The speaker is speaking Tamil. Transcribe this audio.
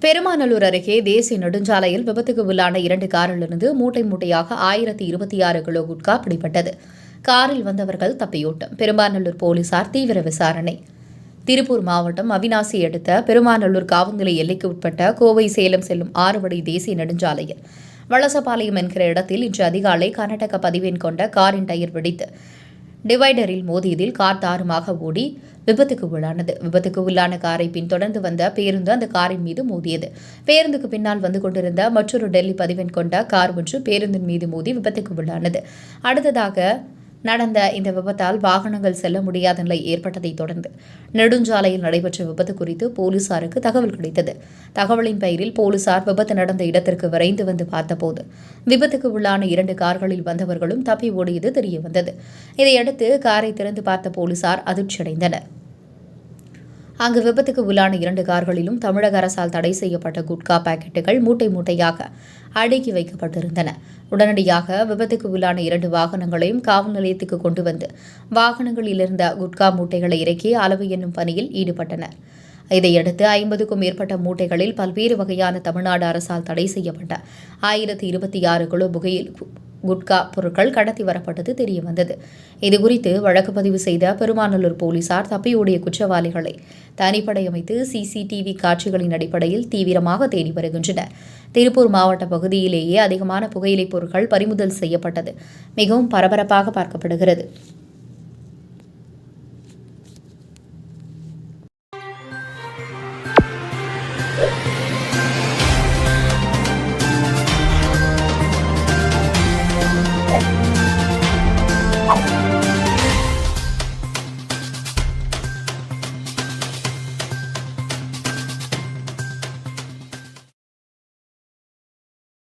பெருமாநல்லூர் அருகே தேசிய நெடுஞ்சாலையில் விபத்துக்கு உள்ளான 2 காரிலிருந்து மூட்டை மூட்டையாக 1026 கிலோ குட்கா பிடிபட்டது. காரில் வந்தவர்கள் தப்பியோட்டம். பெருமாநல்லூர் போலீசார் தீவிர விசாரணை. திருப்பூர் மாவட்டம் அவிநாசி அடுத்த பெருமாநல்லூர் காவல்நிலை எல்லைக்கு உட்பட்ட கோவை சேலம் செல்லும் 6 வழி தேசிய நெடுஞ்சாலையில் வலசபாளையம் என்கிற இடத்தில் இன்று அதிகாலை கர்நாடக பதிவெண் கொண்ட காரின் டயர் வெடித்து டிவைடரில் மோதியதில் கார் தாறுமாக ஓடி விபத்துக்கு உள்ளானது. விபத்துக்கு உள்ளான காரை பின்தொடர்ந்து வந்த பேருந்து அந்த காரின் மீது மோதியது. பேருந்துக்கு பின்னால் வந்து கொண்டிருந்த மற்றொரு டெல்லி பதிவெண் கொண்ட கார் ஒன்று பேருந்தின் மீது மோதி விபத்துக்கு உள்ளானது. அடுத்ததாக நடந்த இந்த விபத்தால் வாகனங்கள் செல்ல முடியாத நிலை ஏற்பட்டதைத் தொடர்ந்து நெடுஞ்சாலையில் நடைபெற்ற விபத்து குறித்து போலீசாருக்கு தகவல் கிடைத்தது. தகவலின் பெயரில் போலீசார் விபத்து நடந்த இடத்திற்கு விரைந்து வந்து பார்த்தபோது விபத்துக்கு உள்ளான 2 கார்களில் வந்தவர்களும் தப்பி ஓடியது தெரியவந்தது. இதையடுத்து காரை திறந்து பார்த்த போலீசார் அதிர்ச்சியடைந்தனர். அங்கு விபத்துக்கு உள்ளான 2 கார்களிலும் தமிழக அரசால் தடை செய்யப்பட்ட குட்கா பாக்கெட்டுகள் மூட்டை மூட்டையாக அடுக்கி வைக்கப்பட்டிருந்தன. உடனடியாக விபத்துக்கு உள்ளான 2 வாகனங்களையும் காவல் நிலையத்துக்கு கொண்டு வந்து வாகனங்களில் இருந்த குட்கா மூட்டைகளை இறக்கி அளவு எண்ணும் பணியில் ஈடுபட்டனர். இதையடுத்து 50க்கும் மேற்பட்ட மூட்டைகளில் பல்வேறு வகையான தமிழ்நாடு அரசால் தடை செய்யப்பட்ட 1026 கிலோ புகையில் குட்கா பொருட்கள் கடத்தி வரப்பட்டது தெரியவந்தது. இதுகுறித்து வழக்கு பதிவு செய்த பெருமாநல்லூர் போலீசார் தப்பியோடிய குற்றவாளிகளை தனிப்படை அமைத்து சிசிடிவி காட்சிகளின் அடிப்படையில் தீவிரமாக தேடி வருகின்றனர். திருப்பூர் மாவட்ட பகுதியிலேயே அதிகமான புகையிலைப் பொருட்கள் பறிமுதல் செய்யப்பட்டது மிகவும் பரபரப்பாக பார்க்கப்படுகிறது.